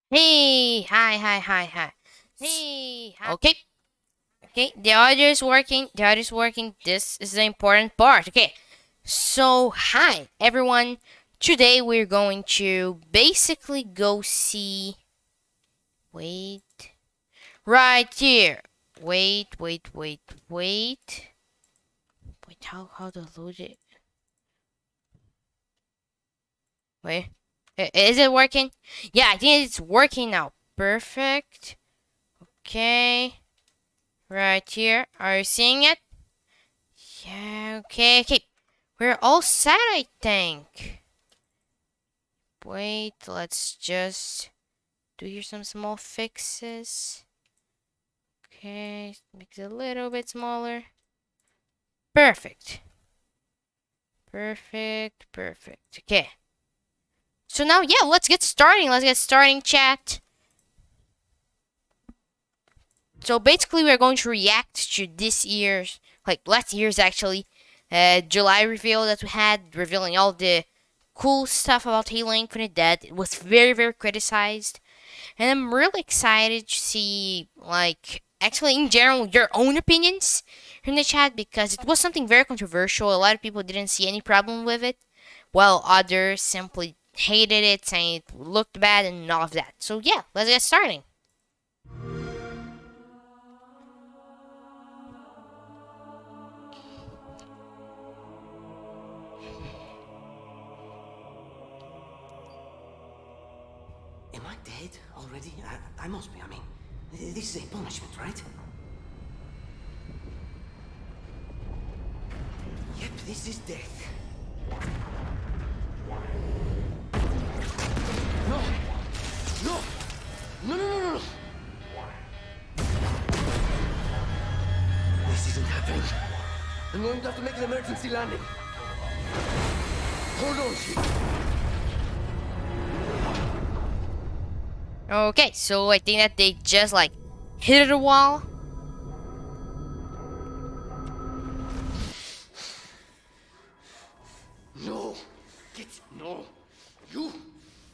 Hey, hi. Hey, hi. Okay, the audio is working. The audio is working. This is the important part. Okay, so hi everyone. Today we're going to basically go see. Wait, right here. Wait. Wait, how to load it? Wait, is it working? Yeah, I think it's working now. Perfect. Okay, right here. Are you seeing it? Yeah, okay. We're all set, I think. Wait, let's just do here some small fixes. Okay, make it a little bit smaller. Perfect. Perfect. Okay. So now, yeah, let's get starting. Let's get starting, chat. So basically, we're going to react to this year's, like last year's actually, July reveal that we had, revealing all the cool stuff about Halo Infinite that it was very criticized. And I'm really excited to see, like, actually in general, your own opinions in the chat because it was something very controversial. A lot of people didn't see any problem with it, while others simply hated it, saying it looked bad and all of that. So yeah, let's get starting. Am I dead already? I must be. I mean, this is a punishment, right? Yep, this is death. No! No! No! This isn't happening. I'm going to have to make an emergency landing. Hold on, Chief. Okay, so I think that they just like hit a wall. No! No! You!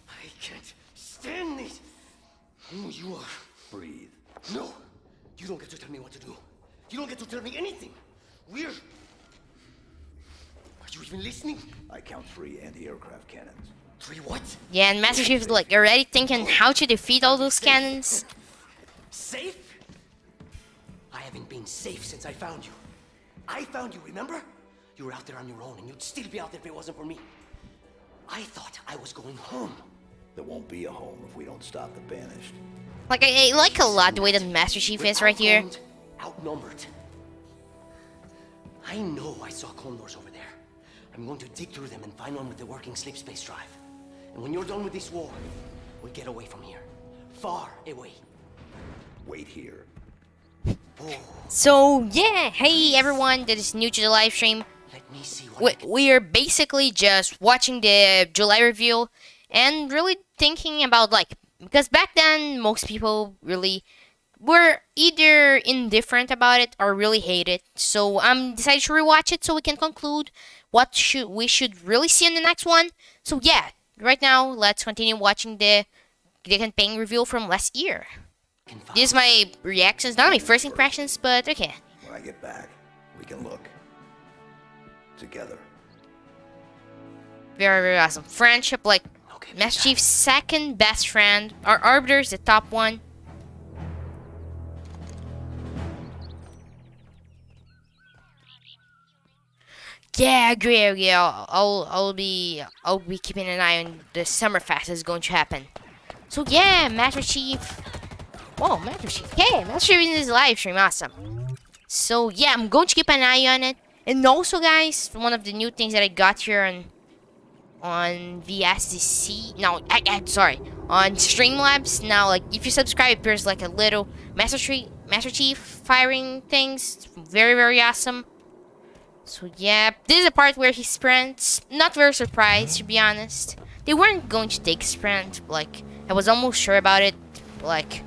I can't stand this! Who you are? Breathe. No! You don't get to tell me what to do. You don't get to tell me anything. We're... Are you even listening? I count 3 anti-aircraft cannons. 3 what? Yeah, and Master Chief is like already thinking how to defeat all those cannons. Safe? I haven't been safe since I found you. I found you, remember? You were out there on your own, and you'd still be out there if it wasn't for me. I thought I was going home. There won't be a home if we don't stop the Banished. Like I like a lot the way that Master Chief is right here. Outnumbered. I know I saw condors over there. I'm going to dig through them and find one with the working sleep space drive. And when you're done with this war, we'll get away from here. Far away. Wait here. Oh, So yeah, hey everyone that is new to the live stream. let me see what I can... We are basically just watching the July reveal and really thinking about like because back then most people really were either indifferent about it or really hate it. So I'm decided to rewatch it so we can conclude what should really see in the next one. So yeah, right now let's continue watching the campaign reveal from last year. find. This is my reactions, not my first impressions, but okay. When I get back, we can look. Together. Very awesome. Friendship, like Okay, Master Chief's second best friend. Our Arbiter's the top one. Yeah, I agree. I'll be keeping an eye on the summer fest that's going to happen. So yeah, Master Chief. Whoa, Master Chief. Hey, Master Chief in this live stream, awesome. So yeah, I'm going to keep an eye on it. And also, guys, one of the new things that I got here on VSDC. No, sorry, on Streamlabs. Now, like if you subscribe, there's like a little Master Chief firing things. Very awesome. So yeah, this is the part where he sprints. Not very surprised, to be honest. They weren't going to take sprint. Like I was almost sure about it. Like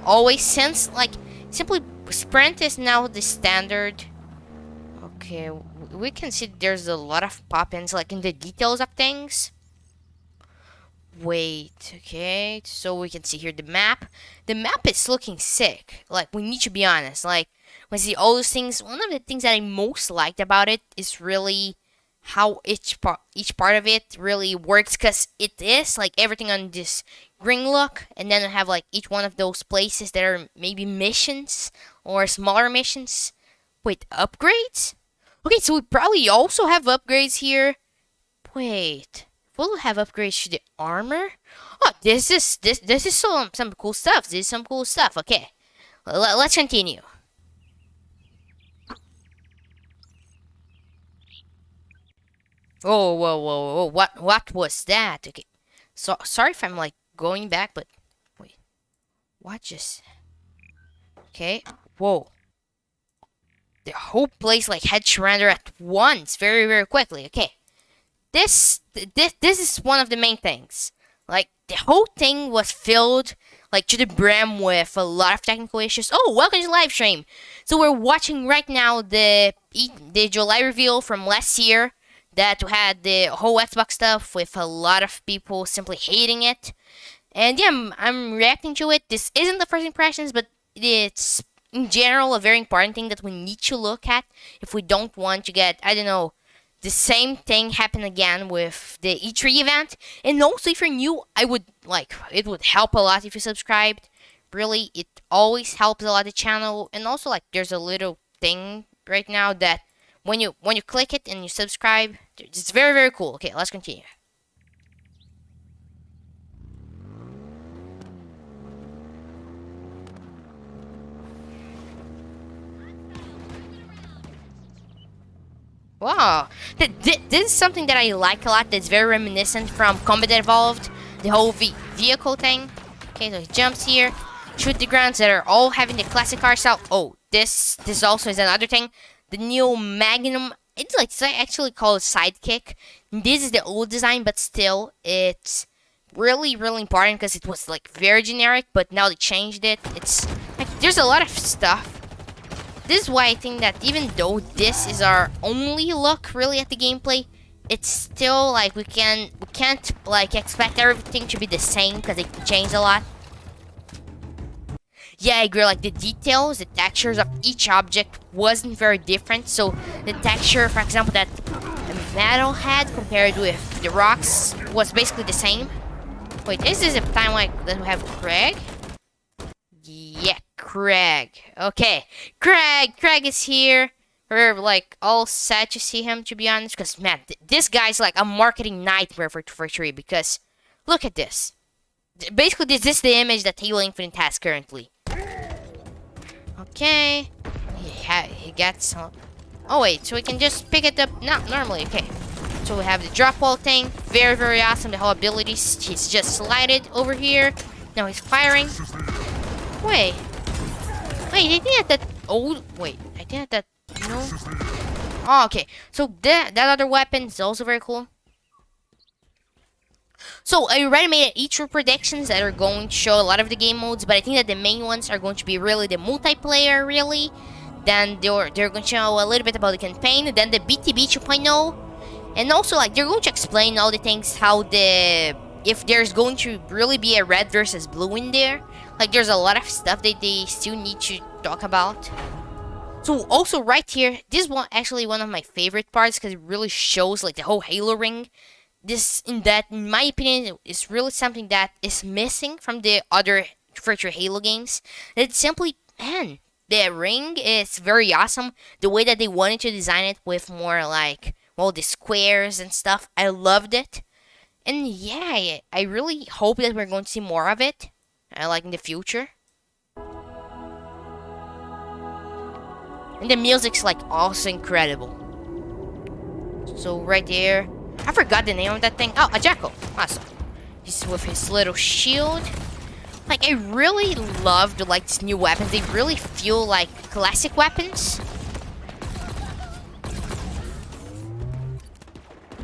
always, since like simply sprint is now the standard. Okay, we can see there's a lot of pop-ins like in the details of things. Wait, okay, so we can see here the map. The map is looking sick. Like, we need to be honest. Like, when I see all those things, one of the things that I most liked about it is really how each part of it really works, because it is like everything on this green look, and then I have like each one of those places that are maybe missions or smaller missions. Wait, upgrades? Okay, so we probably also have upgrades here. Wait, we'll have upgrades to the armor. Oh, this is some cool stuff. This is some cool stuff. Okay, let's continue. Oh, whoa! What was that? Okay, so sorry if I'm like going back, but wait, what just? Okay, whoa! The whole place like had surrender at once, very quickly. Okay, this is one of the main things. Like, the whole thing was filled like to the brim with a lot of technical issues. Oh, welcome to Livestream. So we're watching right now the July reveal from last year that had the whole Xbox stuff with a lot of people simply hating it. And yeah, I'm reacting to it. This isn't the first impressions, but it's in general a very important thing that we need to look at if we don't want to get, I don't know, the same thing happen again with the E3 event. And also, if you're new, it would help a lot if you subscribed. Really, it always helps a lot the channel. And also, like, there's a little thing right now that when you click it and you subscribe, it's very cool. Okay, let's continue. Wow, this is something that I like a lot. That's very reminiscent from Combat Evolved, the whole vehicle thing. Okay, so he jumps here, shoot the grounds that are all having the classic art style. Oh, this also is another thing. The new Magnum, it's actually called Sidekick. This is the old design, but still, it's really important because it was like very generic. But now they changed it. It's like there's a lot of stuff. This is why I think that even though this is our only look really at the gameplay, it's still like we can't like expect everything to be the same because it changed a lot. Yeah, I agree, like the details, the textures of each object wasn't very different. So the texture, for example, that the metal had compared with the rocks was basically the same. Wait, this is a time like that we have Craig? Yeah, Craig. Okay, Craig is here. We're like all sad to see him, to be honest, because man, this guy's like a marketing nightmare for 3, because look at this. Basically, this is the image that Halo Infinite has currently. Okay, he got some. Oh wait, so we can just pick it up not normally. Okay, so we have the drop wall thing, very awesome. The whole abilities, he's just slided over here. Now he's firing. Wait, I think that old. Wait, I think that no. Oh, okay. So that other weapon is also very cool. So I already made E3 predictions that are going to show a lot of the game modes, but I think that the main ones are going to be really the multiplayer, really. Then they're going to show a little bit about the campaign, then the BTB 2.0, and also like they're going to explain all the things, how if there's going to really be a red versus blue in there. Like there's a lot of stuff that they still need to talk about. So also right here, this is actually one of my favorite parts because it really shows like the whole Halo ring. In my opinion, is really something that is missing from the other future Halo games. It's simply, man, the ring is very awesome. The way that they wanted to design it with more like, well, the squares and stuff. I loved it. And yeah, I really hope that we're going to see more of it. Like in the future. And the music's like also incredible. So right there, I forgot the name of that thing. Oh, a jackal. Awesome. He's with his little shield. Like, I really loved like these new weapons. They really feel like classic weapons.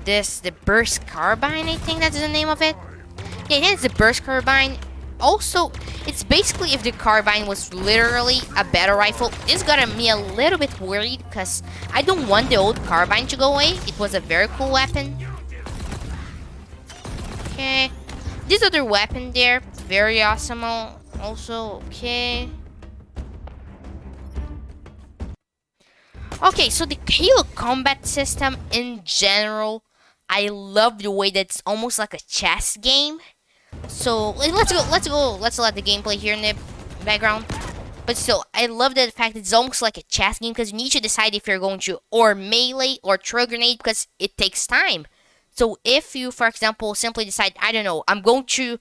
The burst carbine, I think that's the name of it. Yeah, I think it's the burst carbine. Also, it's basically if the carbine was literally a battle rifle. This got me a little bit worried because I don't want the old carbine to go away. It was a very cool weapon. Okay. This other weapon there, very awesome also, okay. Okay, so the Halo combat system in general, I love the way that it's almost like a chess game. So let's let the gameplay here in the background. But still, I love the fact that it's almost like a chess game because you need to decide if you're going to or melee or throw a grenade because it takes time. So if you, for example, simply decide, I don't know, I'm going to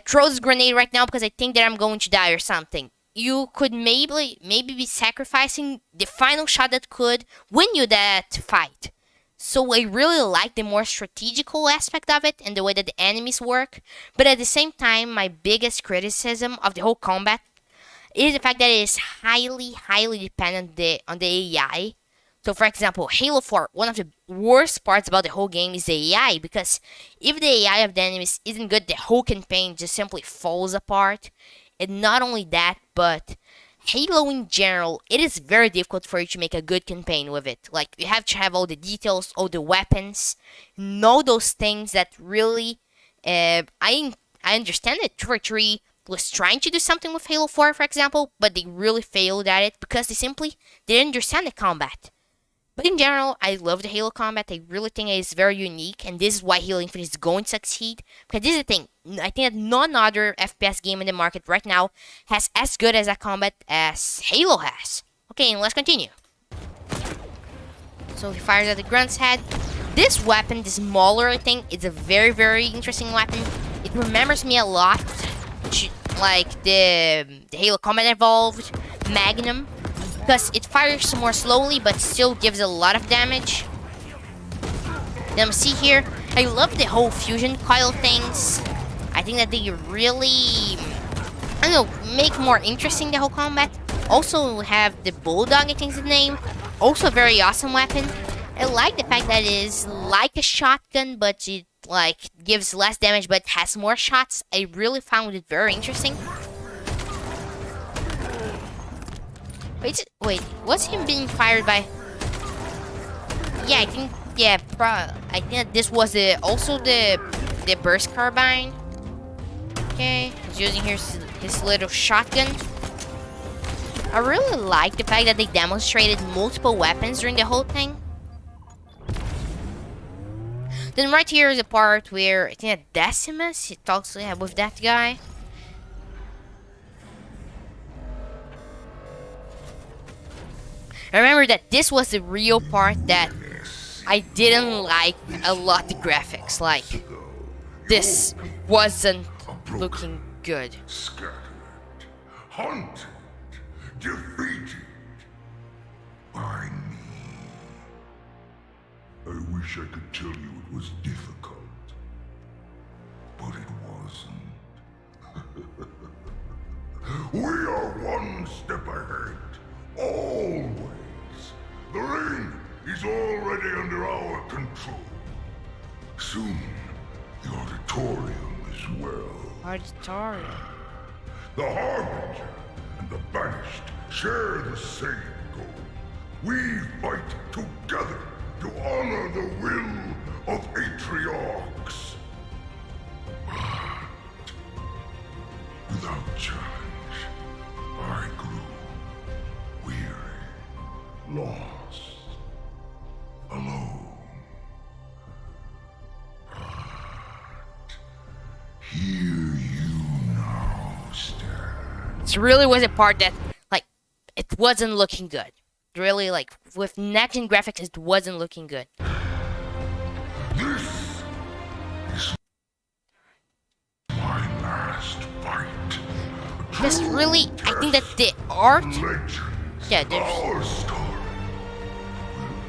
throw this grenade right now because I think that I'm going to die or something, you could maybe be sacrificing the final shot that could win you that fight. So I really like the more strategical aspect of it and the way that the enemies work. But at the same time, my biggest criticism of the whole combat is the fact that it is highly dependent on the AI. So for example, Halo 4, one of the worst parts about the whole game is the AI, because if the AI of the enemies isn't good, the whole campaign just simply falls apart. And not only that, but Halo in general, it is very difficult for you to make a good campaign with it. Like, you have to have all the details, all the weapons, know those things that really, I understand that 243 was trying to do something with Halo 4, for example, but they really failed at it because they simply didn't understand the combat. But in general, I love the Halo combat. I really think it is very unique, and this is why Halo Infinite is going to succeed. Because this is the thing, I think that none other FPS game in the market right now has as good as a combat as Halo has. Okay, and let's continue. So he fires at the grunt's head. This weapon, the smaller thing, is a very interesting weapon. It remembers me a lot, like the Halo Combat Evolved Magnum, because it fires more slowly but still gives a lot of damage. Then see here, I love the whole fusion coil things. I think that they really, I don't know, make more interesting the whole combat. Also we have the Bulldog, I think is the name. Also a very awesome weapon. I like the fact that it is like a shotgun, but it like gives less damage but has more shots. I really found it very interesting. Wait, was him being fired by? Yeah, I think I think that this was also the burst carbine. Okay, he's using his little shotgun. I really like the fact that they demonstrated multiple weapons during the whole thing. Then right here is a part where I think that Decimus he talks with that guy. I remember that this was the real part that I didn't like a lot. The graphics, like this wasn't looking good. Scattered, hunted, defeated by me. I wish I could tell you it was difficult, but it wasn't. We are one step ahead, always. The ring is already under our control. Soon, the auditorium as well. Auditorium. The Harbinger and the Banished share the same goal. We fight together to honor the will of Atriox. But without challenge, I grew weary, lost, alone. But here you now stand. This really was a part that, like, it wasn't looking good. Really, like, with next-gen graphics, it wasn't looking good. This is my last fight. Just really, I think that the art, Legends, yeah, there's, our story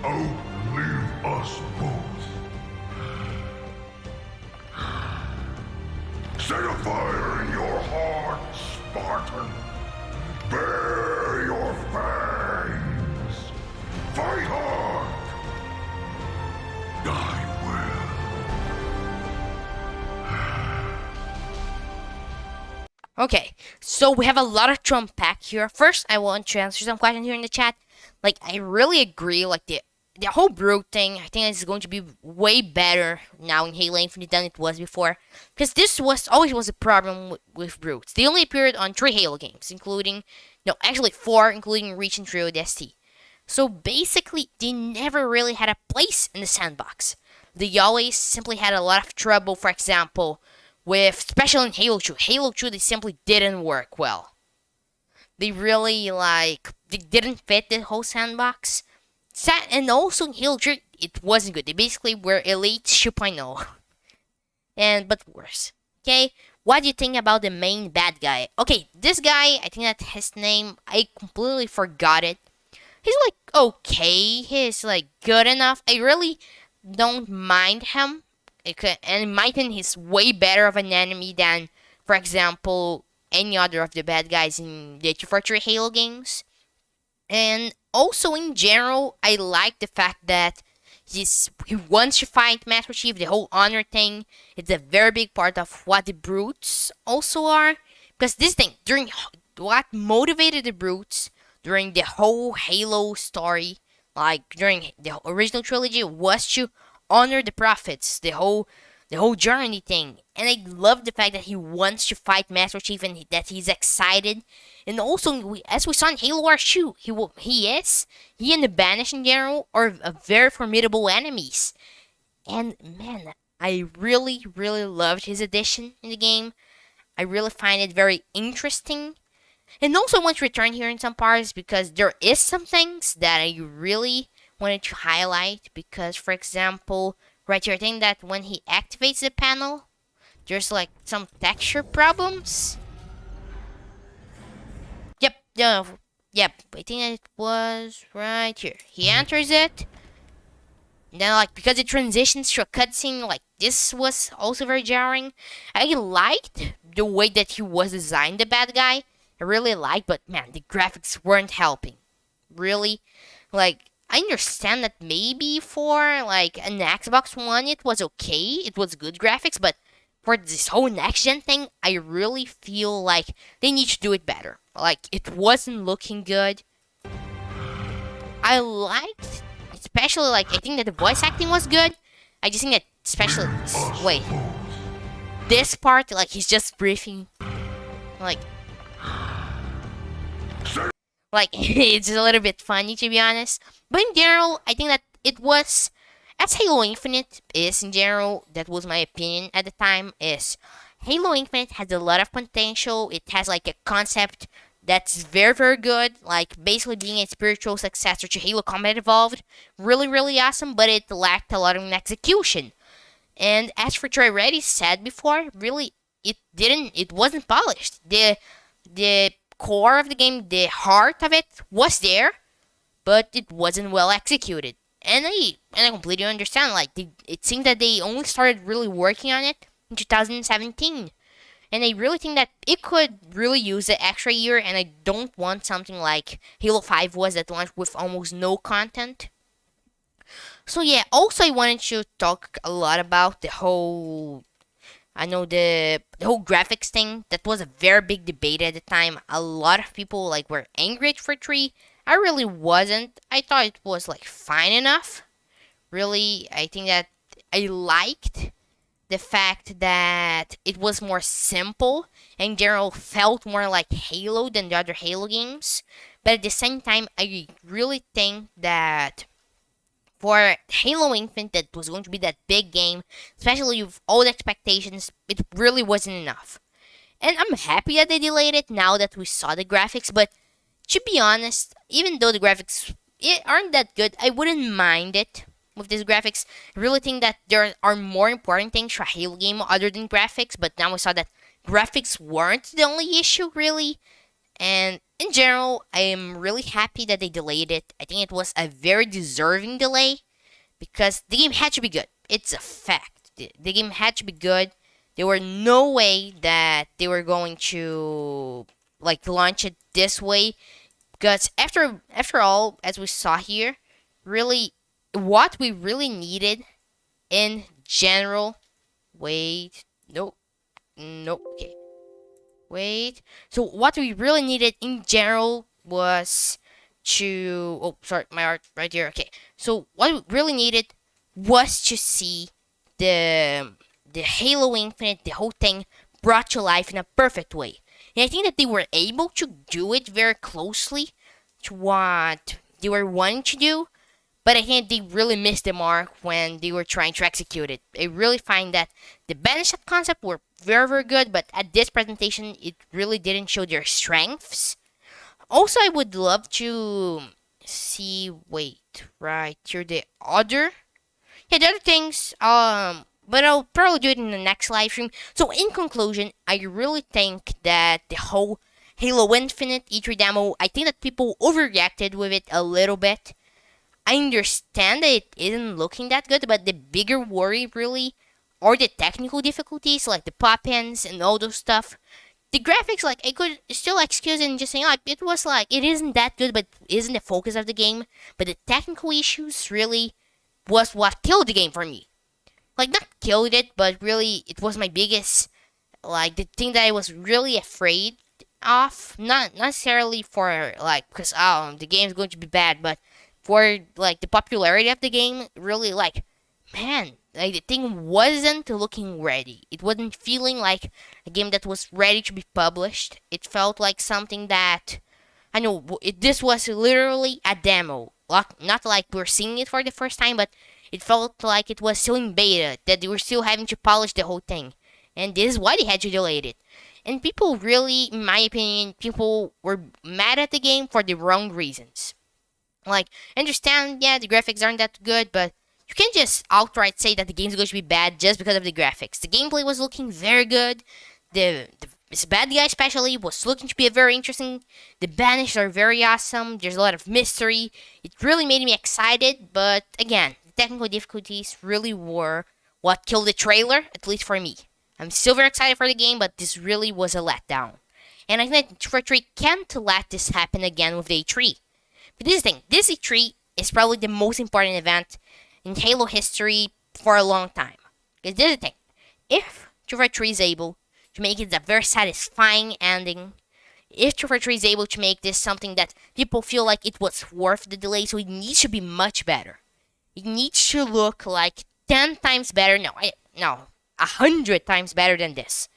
will outlive us both. Set a fire in your heart, Spartan. Bare your fangs. Fight hard. Die well. okay, so we have a lot of to unpack here. First, I want to answer some questions here in the chat. Like, I really agree, like, the the whole brute thing, I think it's going to be way better now in Halo Infinite than it was before. Because this was always was a problem with brutes. They only appeared on 3 Halo games, including, no, actually 4, including Reach and Trio DST. So basically, they never really had a place in the sandbox. They always simply had a lot of trouble, for example, with, especially in Halo 2. Halo 2, they simply didn't work well. They really, they didn't fit the whole sandbox. And also in Halo 3, it wasn't good. They basically were Elite 2.0. But worse. Okay, what do you think about the main bad guy? Okay, this guy, I think that his name, I completely forgot it. He's okay. He's good enough. I really don't mind him. And in my opinion, he's way better of an enemy than, for example, any other of the bad guys in the 243 Halo games. And also in general, I like the fact that he wants to fight Master Chief. The whole honor thing, it's a very big part of what the brutes also are. Because this thing, during what motivated the brutes during the whole Halo story, during the original trilogy, was to honor the prophets, the whole journey thing. And I love the fact that he wants to fight Master Chief and that he's excited. And also, as we saw in Halo Wars 2, he and the Banished in general are very formidable enemies. And man, I really, really loved his addition in the game. I really find it very interesting. And also I want to return here in some parts because there is some things that I really wanted to highlight. Because, for example, right here, I think that when he activates the panel, there's some texture problems. Yep, I think it was right here. He enters it, and then because it transitions to a cutscene, this was also very jarring. I liked the way that he was designed, the bad guy. I really liked, but man, the graphics weren't helping. Really, I understand that maybe for an Xbox One it was okay, it was good graphics, but for this whole next gen thing, I really feel like they need to do it better. It wasn't looking good. I liked, especially I think that the voice acting was good. I just think that especially wait, this part he's just briefing, it's a little bit funny to be honest. But in general, I think that it was, as Halo Infinite is in general, that was my opinion at the time, is Halo Infinite has a lot of potential. It has a concept that's very, very good, basically being a spiritual successor to Halo Combat Evolved. Really, really awesome, but it lacked a lot in execution. And as for Troy Reddy said before, really, it wasn't polished. The core of the game, the heart of it was there, but it wasn't well executed. And I completely understand. It seemed that they only started really working on it in 2017. And I really think that it could really use an extra year, and I don't want something like Halo 5 was that launched with almost no content. So yeah, also I wanted to talk a lot about the whole graphics thing. That was a very big debate at the time. A lot of people were angry at for 3. I really wasn't. I thought it was fine enough. Really, I think that I liked the fact that it was more simple and in general felt more like Halo than the other Halo games. But at the same time, I really think that for Halo Infinite, that was going to be that big game, especially with all the expectations, it really wasn't enough. And I'm happy that they delayed it now that we saw the graphics, but to be honest, even though the graphics aren't that good, I wouldn't mind it with these graphics. I really think that there are more important things for a Halo game other than graphics, but now we saw that graphics weren't the only issue, really. And in general, I am really happy that they delayed it. I think it was a very deserving delay because the game had to be good. It's a fact. The game had to be good. There were no way that they were going to launch it this way, because after all, as we saw here, really what we really needed in general. Wait, nope, okay. Wait. So what we really needed in general was to, oh sorry, my art right here. Okay, so what we really needed was to see the Halo Infinite, the whole thing brought to life in a perfect way. And I think that they were able to do it very closely to what they were wanting to do, but I think they really missed the mark when they were trying to execute it. I really find that the Banishment concept were very, very good, but at this presentation, it really didn't show their strengths. Also, I would love to see, wait, right here, the other things, but I'll probably do it in the next live stream. So in conclusion, I really think that the whole Halo Infinite E3 demo, I think that people overreacted with it a little bit. I understand that it isn't looking that good, but the bigger worry really are the technical difficulties, like the pop-ins and all those stuff. The graphics, like, I could still excuse it and just say, oh, it was like, it isn't that good, but it isn't the focus of the game. But the technical issues really was what killed the game for me. Like, not killed it, but really, it was my biggest, like, the thing that I was really afraid of. Not necessarily for, like, because, the game's going to be bad, but for, like, the popularity of the game, really, like, man, like, the thing wasn't looking ready. It wasn't feeling like a game that was ready to be published. It felt like something that, I know, this was literally a demo. Not like we're seeing it for the first time, but it felt like it was still in beta, that they were still having to polish the whole thing. And this is why they had to delay it. And people really, in my opinion, people were mad at the game for the wrong reasons. Like, understand, yeah, the graphics aren't that good, but you can't just outright say that the game's going to be bad just because of the graphics. The gameplay was looking very good. This bad guy especially was looking to be very interesting. The banished are very awesome. There's a lot of mystery. It really made me excited, but again, the technical difficulties really were what killed the trailer, at least for me. I'm still very excited for the game, but this really was a letdown. And I think that 243 can't let this happen again with the E3. But this is the thing, this E3 is probably the most important event in Halo history for a long time. Because this is the thing, if 243 is able to make it a very satisfying ending, if 243 is able to make this something that people feel like it was worth the delay, so it needs to be much better. It needs to look like 10 times better, no, 100 times better than this.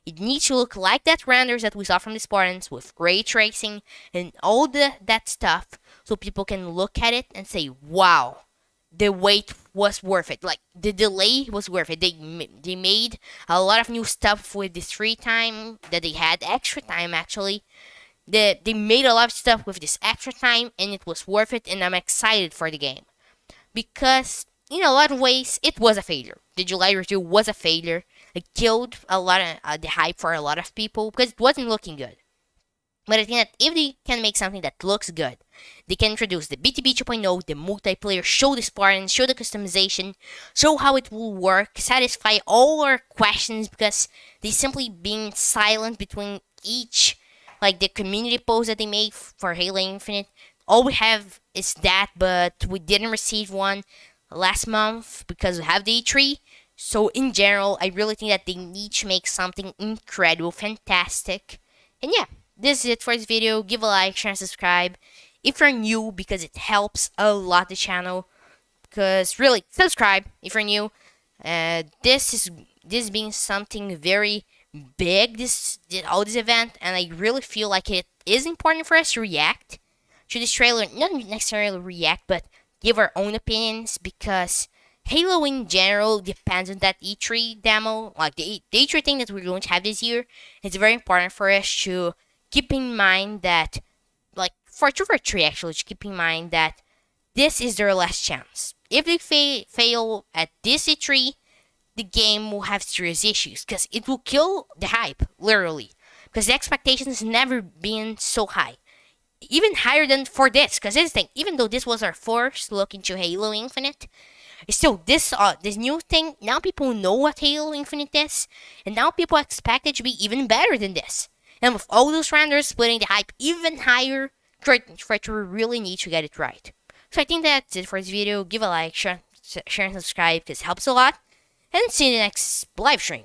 It needs to look like that renders that we saw from the Spartans with ray tracing and all that stuff, so people can look at it and say, wow, the wait was worth it. Like, the delay was worth it. They made a lot of new stuff with this free time that they had, extra time actually. They made a lot of stuff with this extra time, and it was worth it, and I'm excited for the game. Because, in a lot of ways, it was a failure. The July review was a failure. It killed a lot of the hype for a lot of people because it wasn't looking good. But I think that if they can make something that looks good, they can introduce the BTB 2.0, the multiplayer, show the Spartans, show the customization, show how it will work, satisfy all our questions, because they simply being silent between each, like the community post that they made for Halo Infinite. All we have is that, but we didn't receive one last month because we have the E3. So in general, I really think that they need to make something incredible, fantastic. And yeah, this is it for this video. Give a like, share, and subscribe if you're new, because it helps a lot the channel. Because really, subscribe if you're new. This being something very big, this event, and I really feel like it is important for us to react to this trailer. Not necessarily react, but give our own opinions, because Halo in general depends on that E3 demo, like the E3 thing that we're going to have this year. It's very important for us to keep in mind that, like, for 243 actually, to keep in mind that this is their last chance. If they fail at this E3, the game will have serious issues, because it will kill the hype, literally. Because the expectations never been so high. Even higher than for this, because this thing, even though this was our first look into Halo Infinite, still, this new thing, now people know what Halo Infinite is, and now people expect it to be even better than this. And with all those renders splitting the hype even higher, we really need to get it right. So I think that's it for this video. Give a like, share and subscribe, because it helps a lot. And see you in the next live stream.